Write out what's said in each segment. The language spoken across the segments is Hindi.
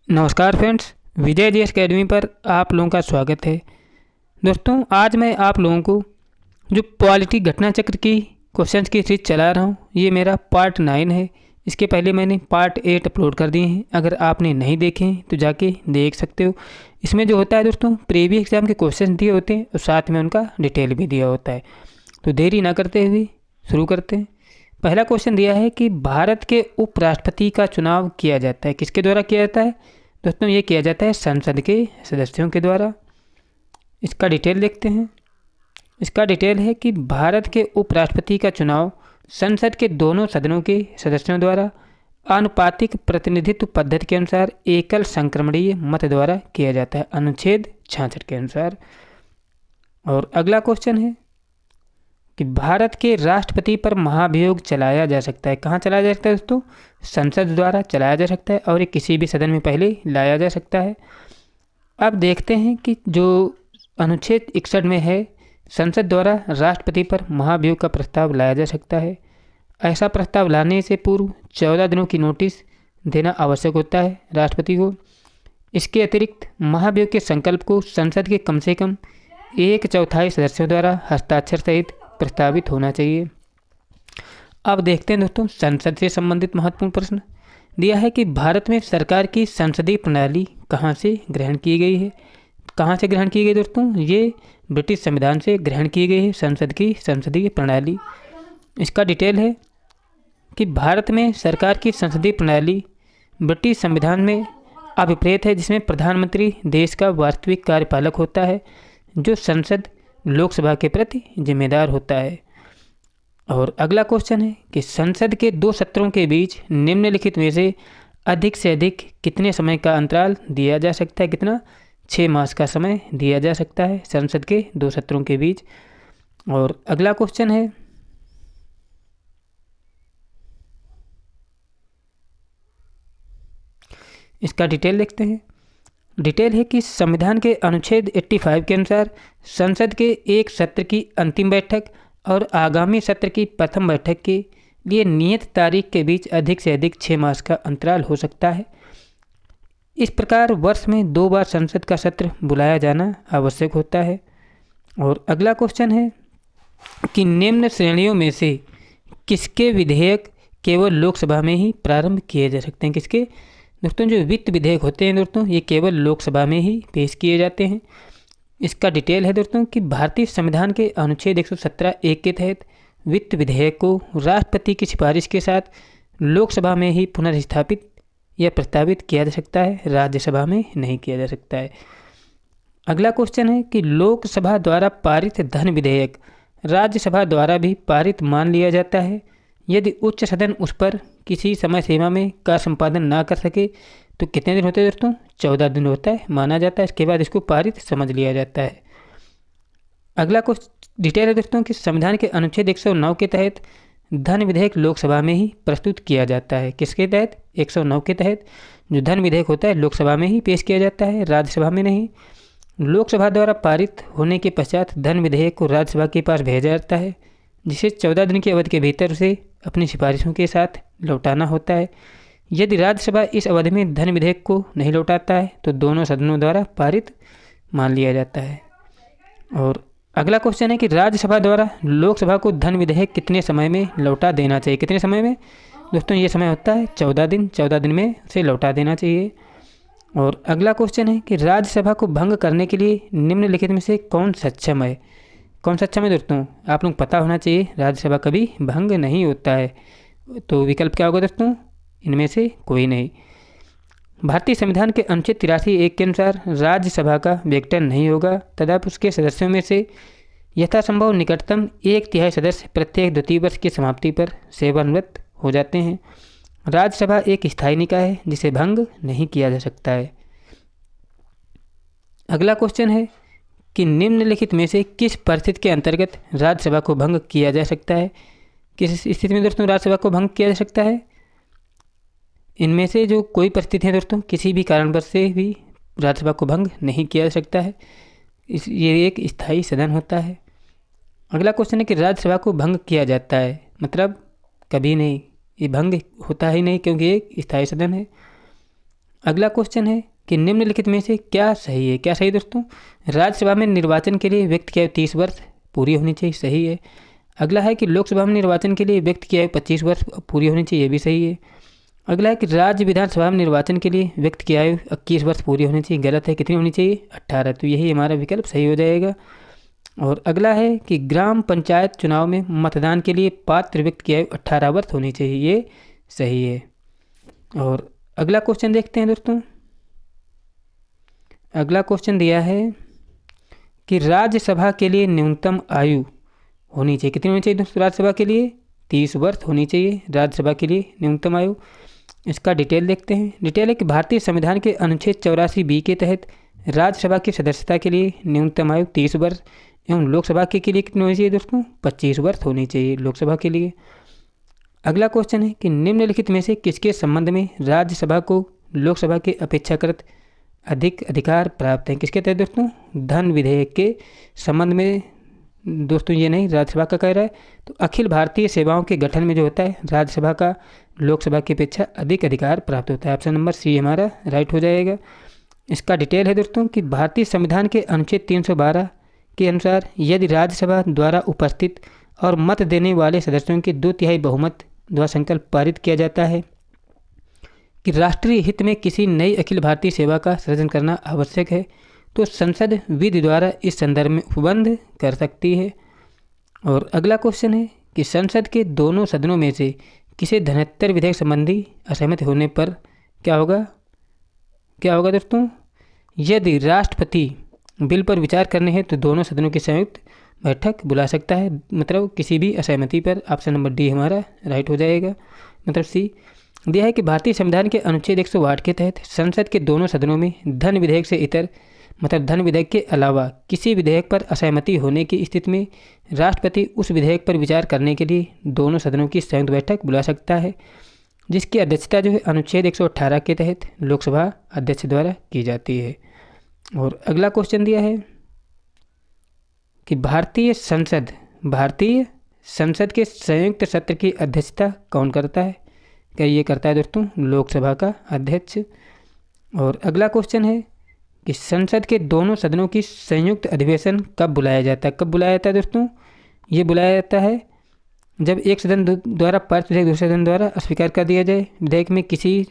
नमस्कार फ्रेंड्स, विजय जी अकेडमी पर आप लोगों का स्वागत है। दोस्तों, आज मैं आप लोगों को जो पॉलिटी घटना चक्र की क्वेश्चंस की सीरीज चला रहा हूँ, ये मेरा पार्ट 9 है। इसके पहले मैंने पार्ट 8 अपलोड कर दिए हैं। अगर आपने नहीं देखे हैं तो जाके देख सकते हो। इसमें जो होता है दोस्तों, प्रीवियस एग्जाम के क्वेश्चन दिए होते हैं और साथ में उनका डिटेल भी दिया होता है। तो देरी ना करते हुए शुरू करते हैं। पहला क्वेश्चन दिया है कि भारत के उपराष्ट्रपति का चुनाव किया जाता है, किसके द्वारा किया जाता है? दोस्तों, ये किया जाता है संसद के सदस्यों के द्वारा। इसका डिटेल देखते हैं। इसका डिटेल है कि भारत के उपराष्ट्रपति का चुनाव संसद के दोनों सदनों के सदस्यों द्वारा आनुपातिक प्रतिनिधित्व पद्धति के अनुसार एकल संक्रमणीय मत द्वारा किया जाता है, अनुच्छेद 66 के अनुसार। और अगला क्वेश्चन है कि भारत के राष्ट्रपति पर महाभियोग चलाया जा सकता है। कहाँ चलाया जा सकता है दोस्तों? संसद द्वारा चलाया जा सकता है और ये किसी भी सदन में पहले लाया जा सकता है। अब देखते हैं कि जो अनुच्छेद 61 में है, संसद द्वारा राष्ट्रपति पर महाभियोग का प्रस्ताव लाया जा सकता है। ऐसा प्रस्ताव लाने से पूर्व 14 दिनों की नोटिस देना आवश्यक होता है राष्ट्रपति को। इसके अतिरिक्त महाभियोग के संकल्प को संसद के कम से कम 1/4 सदस्यों द्वारा हस्ताक्षर सहित प्रस्तावित होना चाहिए। अब देखते हैं दोस्तों, संसद से संबंधित महत्वपूर्ण प्रश्न दिया है कि भारत में सरकार की संसदीय प्रणाली कहाँ से ग्रहण की गई है। कहाँ से ग्रहण की गई दोस्तों? ये ब्रिटिश संविधान से ग्रहण की गई है संसद की संसदीय प्रणाली। इसका डिटेल है कि भारत में सरकार की संसदीय प्रणाली ब्रिटिश संविधान में अभिप्रेत है, जिसमें प्रधानमंत्री देश का वास्तविक कार्यपालक होता है, जो संसद लोकसभा के प्रति जिम्मेदार होता है। और अगला क्वेश्चन है कि संसद के 2 सत्रों के बीच निम्नलिखित में से अधिक कितने समय का अंतराल दिया जा सकता है? कितना? 6 मास का समय दिया जा सकता है संसद के 2 सत्रों के बीच। और अगला क्वेश्चन है इसका डिटेल देखते हैं। डिटेल है कि संविधान के अनुच्छेद 85 के अनुसार संसद के एक सत्र की अंतिम बैठक और आगामी सत्र की प्रथम बैठक के लिए नियत तारीख के बीच अधिक से अधिक 6 मास का अंतराल हो सकता है। इस प्रकार वर्ष में 2 बार संसद का सत्र बुलाया जाना आवश्यक होता है। और अगला क्वेश्चन है कि निम्न श्रेणियों में से किसके विधेयक केवल लोकसभा में ही प्रारंभ किए जा सकते हैं? किसके? दोस्तों, जो वित्त विधेयक होते हैं दोस्तों, ये केवल लोकसभा में ही पेश किए जाते हैं। इसका डिटेल है दोस्तों कि भारतीय संविधान के अनुच्छेद 117(1) के तहत वित्त विधेयक को राष्ट्रपति की सिफारिश के साथ लोकसभा में ही पुनर्स्थापित या प्रस्तावित किया जा सकता है, राज्यसभा में नहीं किया जा सकता है। अगला क्वेश्चन है कि लोकसभा द्वारा पारित धन विधेयक राज्यसभा द्वारा भी पारित मान लिया जाता है यदि उच्च सदन उस पर किसी समय सीमा में का संपादन ना कर सके। तो कितने दिन होते हैं दोस्तों? 14 दिन होता है, माना जाता है। इसके बाद इसको पारित समझ लिया जाता है। अगला कुछ डिटेल है दोस्तों कि संविधान के अनुच्छेद 109 के तहत धन विधेयक लोकसभा में ही प्रस्तुत किया जाता है। किसके तहत? 109 के तहत जो धन विधेयक होता है लोकसभा में ही पेश किया जाता है, राज्यसभा में नहीं। लोकसभा द्वारा पारित होने के पश्चात धन विधेयक को राज्यसभा के पास भेजा जाता है, जिसे 14 दिन की अवधि के भीतर उसे अपनी सिफारिशों के साथ लौटाना होता है। यदि राज्यसभा इस अवधि में धन विधेयक को नहीं लौटाता है तो दोनों सदनों द्वारा पारित मान लिया जाता है। और अगला क्वेश्चन है कि राज्यसभा द्वारा लोकसभा को धन विधेयक कितने समय में लौटा देना चाहिए? कितने समय में? दोस्तों, ये समय होता है 14 दिन। 14 दिन में उसे लौटा देना चाहिए। और अगला क्वेश्चन है कि राज्यसभा को भंग करने के लिए निम्नलिखित में से कौन सक्षम है? कौन सक्षम है दोस्तों? आप लोग पता होना चाहिए, राज्यसभा कभी भंग नहीं होता है। तो विकल्प क्या होगा दोस्तों? इनमें से कोई नहीं। भारतीय संविधान के अनुच्छेद 83(1) के अनुसार राज्यसभा का विघटन नहीं होगा तथा उसके सदस्यों में से यथासंभव निकटतम 1/3 सदस्य प्रत्येक द्वितीय वर्ष की समाप्ति पर सेवानिवृत्त हो जाते हैं। राज्यसभा एक स्थायी निकाय है जिसे भंग नहीं किया जा सकता है। अगला क्वेश्चन है कि निम्नलिखित में से किस परिस्थिति के अंतर्गत राज्यसभा को भंग किया जा सकता है? किस स्थिति में दोस्तों राज्यसभा को भंग किया जा सकता है? इनमें से जो कोई परिस्थिति है दोस्तों, किसी भी कारणवश से भी राज्यसभा को भंग नहीं किया जा सकता है। ये एक स्थायी सदन होता है। अगला क्वेश्चन है कि राज्यसभा को भंग किया जाता है, मतलब कभी नहीं, ये भंग होता ही नहीं क्योंकि एक स्थायी सदन है। अगला क्वेश्चन है कि निम्नलिखित में से क्या सही है। क्या सही दोस्तों? राज्यसभा में निर्वाचन के लिए व्यक्ति की आयु 30 वर्ष पूरी होनी चाहिए, सही है। अगला है कि लोकसभा में निर्वाचन के लिए व्यक्ति की आयु 25 वर्ष पूरी होनी चाहिए, ये भी सही है। अगला है कि राज्य विधानसभा में निर्वाचन के लिए व्यक्ति की आयु 21 वर्ष पूरी होनी चाहिए, गलत है। कितनी होनी चाहिए? 18। तो यही हमारा विकल्प सही हो जाएगा। और अगला है कि ग्राम पंचायत चुनाव में मतदान के लिए पात्र व्यक्ति की आयु 18 वर्ष होनी चाहिए, ये सही है। और अगला क्वेश्चन देखते हैं दोस्तों। अगला क्वेश्चन दिया है कि राज्यसभा के लिए न्यूनतम आयु होनी चाहिए, कितनी होनी चाहिए दोस्तों? राज्यसभा के लिए 30 वर्ष होनी चाहिए, राज्यसभा के लिए न्यूनतम आयु। इसका डिटेल देखते हैं। डिटेल है कि भारतीय संविधान के अनुच्छेद 84B के तहत राज्यसभा की सदस्यता के लिए न्यूनतम आयु 30 वर्ष एवं लोकसभा के लिए कितनी होनी चाहिए दोस्तों? 25 वर्ष होनी चाहिए लोकसभा के लिए। अगला क्वेश्चन है कि निम्नलिखित में से किसके संबंध में राज्यसभा को लोकसभा के अपेक्षाकृत अधिक अधिकार प्राप्त हैं? किसके तहत दोस्तों? धन विधेयक के संबंध में दोस्तों, ये नहीं राज्यसभा का कह रहा है। तो अखिल भारतीय सेवाओं के गठन में जो होता है राज्यसभा का लोकसभा की अपेक्षा अधिक अधिकार प्राप्त होता है। ऑप्शन नंबर सी हमारा राइट हो जाएगा। इसका डिटेल है दोस्तों कि भारतीय संविधान के अनुच्छेद 312 के अनुसार यदि राज्यसभा द्वारा उपस्थित और मत देने वाले सदस्यों के 2/3 बहुमत द्वारा संकल्प पारित किया जाता है कि राष्ट्रीय हित में किसी नई अखिल भारतीय सेवा का सृजन करना आवश्यक है, तो संसद विधि द्वारा इस संदर्भ में उपबंध कर सकती है। और अगला क्वेश्चन है कि संसद के दोनों सदनों में से किसी धनोत्तर विधेयक संबंधी असहमति होने पर क्या होगा? क्या होगा दोस्तों? यदि राष्ट्रपति बिल पर विचार करने हैं तो दोनों सदनों की संयुक्त बैठक बुला सकता है, मतलब किसी भी असहमति पर। ऑप्शन नंबर डी हमारा राइट हो जाएगा, मतलब सी। दिया है कि भारतीय संविधान के अनुच्छेद 108 के तहत संसद के दोनों सदनों में धन विधेयक से इतर, मतलब धन विधेयक के अलावा किसी विधेयक पर असहमति होने की स्थिति में राष्ट्रपति उस विधेयक पर विचार करने के लिए दोनों सदनों की संयुक्त बैठक बुला सकता है, जिसकी अध्यक्षता जो है अनुच्छेद 118 के तहत लोकसभा अध्यक्ष द्वारा की जाती है। और अगला क्वेश्चन दिया है कि भारतीय संसद के संयुक्त सत्र की अध्यक्षता कौन करता है? क्या ये करता है दोस्तों? लोकसभा का अध्यक्ष। और अगला क्वेश्चन है कि संसद के दोनों सदनों की संयुक्त अधिवेशन कब बुलाया जाता है? कब बुलाया जाता है दोस्तों? ये बुलाया जाता है जब एक सदन द्वारा पारित विधेयक दूसरे सदन द्वारा अस्वीकार कर दिया जाए, विधेयक में किसी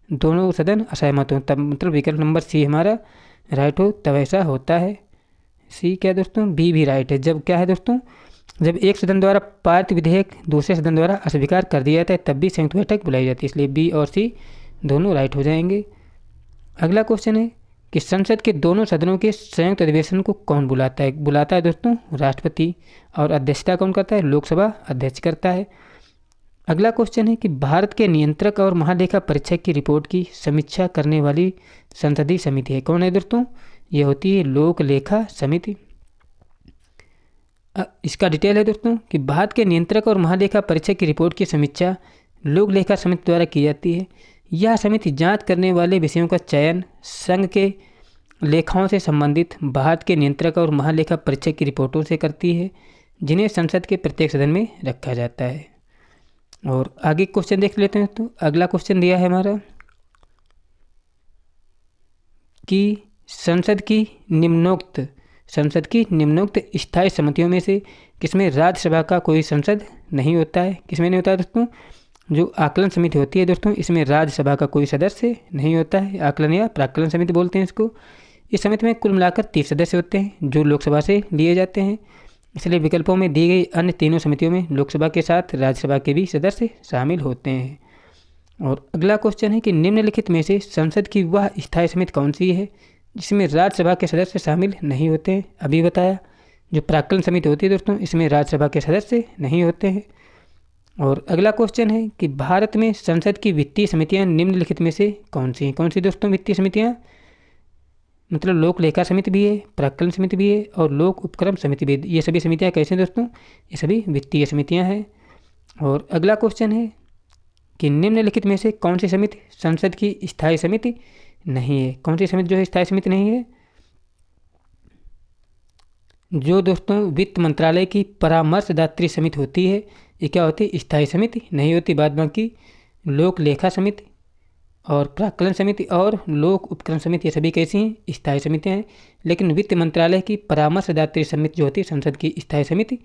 दोनों सदन असहमत हो, तब मतलब विकल्प नंबर सी हमारा राइट हो, तब ऐसा होता है। सी क्या दोस्तों? बी भी राइट है। जब क्या है दोस्तों? जब एक सदन द्वारा पारित विधेयक दूसरे सदन द्वारा अस्वीकार कर दिया जाता है तब भी संयुक्त बैठक बुलाई जाती है, इसलिए बी और सी दोनों राइट हो जाएंगे। अगला क्वेश्चन है कि संसद के दोनों सदनों के संयुक्त अधिवेशन को कौन बुलाता है? बुलाता है दोस्तों राष्ट्रपति, और अध्यक्षता कौन करता है? लोकसभा अध्यक्ष करता है। अगला क्वेश्चन है कि भारत के नियंत्रक और महालेखा परीक्षक की रिपोर्ट की समीक्षा करने वाली संसदीय समिति है, कौन है दोस्तों? ये होती है लोक लेखा समिति। इसका डिटेल है दोस्तों कि भारत के नियंत्रक और महालेखा परीक्षक की रिपोर्ट की समीक्षा लोक लेखा समिति द्वारा की जाती है। यह समिति जांच करने वाले विषयों का चयन संघ के लेखाओं से संबंधित भारत के नियंत्रक और महालेखा परीक्षक की रिपोर्टों से करती है, जिन्हें संसद के प्रत्येक सदन में रखा जाता है। और आगे क्वेश्चन देख लेते हैं। तो अगला क्वेश्चन दिया है हमारा कि संसद की निम्नोक्त स्थायी समितियों में से किसमें राज्यसभा का कोई सांसद नहीं होता है? किसमें नहीं होता है दोस्तों? जो आकलन समिति होती है दोस्तों, इसमें राज्यसभा का कोई सदस्य नहीं होता है। आकलन या प्राक्कलन समिति बोलते हैं इसको। इस समिति में कुल मिलाकर 30 सदस्य होते हैं जो लोकसभा से लिए जाते हैं, इसलिए विकल्पों में दी गई अन्य तीनों समितियों में लोकसभा के साथ राज्यसभा के भी सदस्य शामिल होते हैं। और अगला क्वेश्चन है कि निम्नलिखित में से संसद की वह स्थायी समिति कौन सी है जिसमें राज्यसभा के सदस्य शामिल नहीं होते हैं? अभी बताया जो प्राक्कलन समिति होती है दोस्तों, इसमें राज्यसभा के सदस्य नहीं होते हैं। और अगला क्वेश्चन है कि भारत में संसद की वित्तीय समितियां निम्नलिखित में से कौन सी हैं? कौन सी दोस्तों वित्तीय समितियां? मतलब लोक लेखा समिति भी है, प्राक्कलन समिति भी है और लोक उपक्रम समिति भी है। ये सभी समितियां कैसे हैं दोस्तों? ये सभी वित्तीय समितियां हैं। और अगला क्वेश्चन है कि निम्नलिखित में से कौन सी समिति संसद की स्थायी समिति नहीं है? कौन सी समिति जो है स्थायी समिति नहीं है? जो दोस्तों वित्त मंत्रालय की परामर्शदात्री समिति होती है, ये क्या होती है? स्थायी समिति नहीं होती। बाद बाकी लोक लेखा समिति और प्राक्कलन समिति और लोक उपकरण समिति ये सभी कैसी हैं? स्थायी समितियाँ हैं। लेकिन वित्त मंत्रालय की परामर्शदात्री समिति जो होती है संसद की स्थायी समिति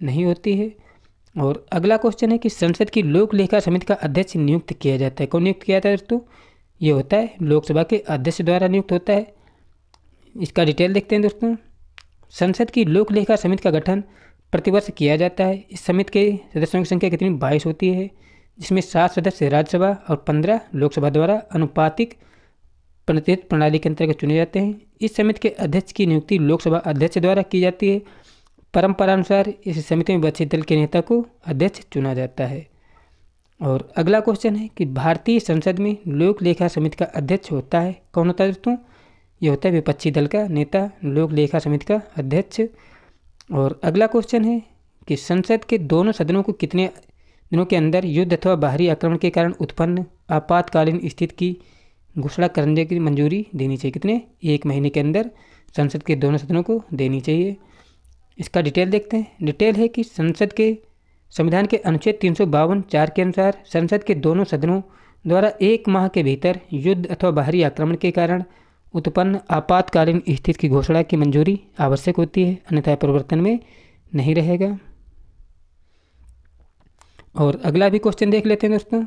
नहीं होती है। और अगला क्वेश्चन है कि संसद की लोक लेखा समिति का अध्यक्ष नियुक्त किया जाता है। कौन नियुक्त किया जाता है दोस्तों? ये होता है लोकसभा के अध्यक्ष द्वारा नियुक्त होता है। इसका डिटेल देखते हैं दोस्तों। संसद की लोक लेखा समिति का गठन प्रतिवर्ष किया जाता है। इस समिति के सदस्यों की संख्या कितनी? 22 होती है, जिसमें 7 सदस्य राज्यसभा और 15 लोकसभा द्वारा अनुपातिक प्रतिनिधित्व प्रणाली के अंतर्गत चुने जाते हैं। इस समिति के अध्यक्ष की नियुक्ति लोकसभा अध्यक्ष द्वारा की जाती है। परंपरानुसार इस समिति में विपक्षी दल के नेता को अध्यक्ष चुना जाता है। और अगला क्वेश्चन है कि भारतीय संसद में लोक लेखा समिति का अध्यक्ष होता है। कौन होता है दोस्तों? ये होता है विपक्षी दल का नेता लोक लेखा समिति का अध्यक्ष। और अगला क्वेश्चन है कि संसद के दोनों सदनों को कितने दिनों के अंदर युद्ध अथवा बाहरी आक्रमण के कारण उत्पन्न आपातकालीन स्थिति की घोषणा करने की मंजूरी देनी चाहिए? कितने? 1 महीने के अंदर संसद के दोनों सदनों को देनी चाहिए। इसका डिटेल देखते हैं। डिटेल है कि संसद के संविधान के अनुच्छेद 352(4) के अनुसार संसद के दोनों सदनों द्वारा 1 माह के भीतर युद्ध अथवा बाहरी आक्रमण के कारण उत्पन्न आपातकालीन स्थिति की घोषणा की मंजूरी आवश्यक होती है, अन्यथा परिवर्तन में नहीं रहेगा। और अगला भी क्वेश्चन देख लेते हैं दोस्तों।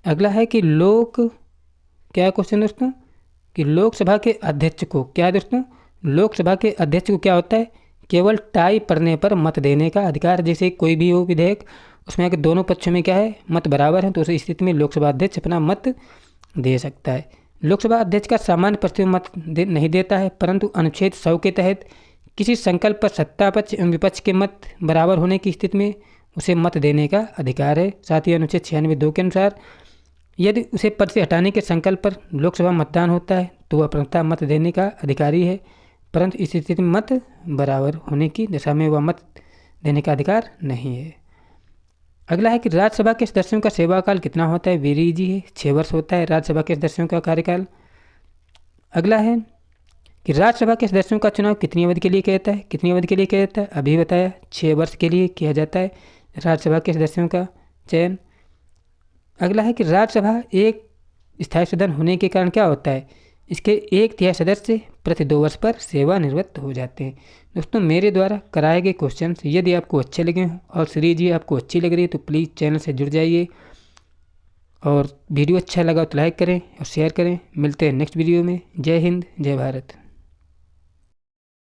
अगला है कि क्या क्वेश्चन दोस्तों कि लोकसभा के अध्यक्ष को क्या दोस्तों? लोकसभा के अध्यक्ष को क्या होता है? केवल टाई पड़ने पर मत देने का अधिकार। जैसे कोई भी हो विधेयक, उसमें अगर दोनों पक्षों में क्या है? मत बराबर है, तो उस स्थिति में लोकसभा अध्यक्ष अपना मत दे सकता है। लोकसभा अध्यक्ष का सामान्य परिस्थिति में मत नहीं देता है, परंतु अनुच्छेद 100 के तहत किसी संकल्प पर सत्ता पक्ष एवं विपक्ष के मत बराबर होने की स्थिति में उसे मत देने का अधिकार है। साथ ही अनुच्छेद 96(2) के अनुसार यदि उसे पद से हटाने के संकल्प पर लोकसभा मतदान होता है तो वह प्रथमतः मत देने का अधिकारी है, परंतु इस स्थिति में मत बराबर होने की दशा में वह मत देने का अधिकार नहीं है। अगला है कि राज्यसभा के सदस्यों का सेवाकाल कितना होता है? वेरी इजी है, 6 वर्ष होता है राज्यसभा के सदस्यों का कार्यकाल। अगला है कि राज्यसभा के सदस्यों का चुनाव कितनी अवधि के लिए किया जाता है? कितनी अवधि के लिए किया जाता है? अभी बताया, 6 वर्ष के लिए किया जाता है राज्यसभा के सदस्यों का चयन। अगला है कि राज्यसभा एक स्थायी सदन होने के कारण क्या होता है? इसके 1/3 सदस्य प्रति 2 वर्ष पर सेवानिवृत्त हो जाते हैं। दोस्तों, मेरे द्वारा कराए गए क्वेश्चन यदि आपको अच्छे लगे हों और सीरीज ये आपको अच्छी लग रही है तो प्लीज़ चैनल से जुड़ जाइए, और वीडियो अच्छा लगा तो लाइक करें और शेयर करें। मिलते हैं नेक्स्ट वीडियो में। जय हिंद, जय भारत।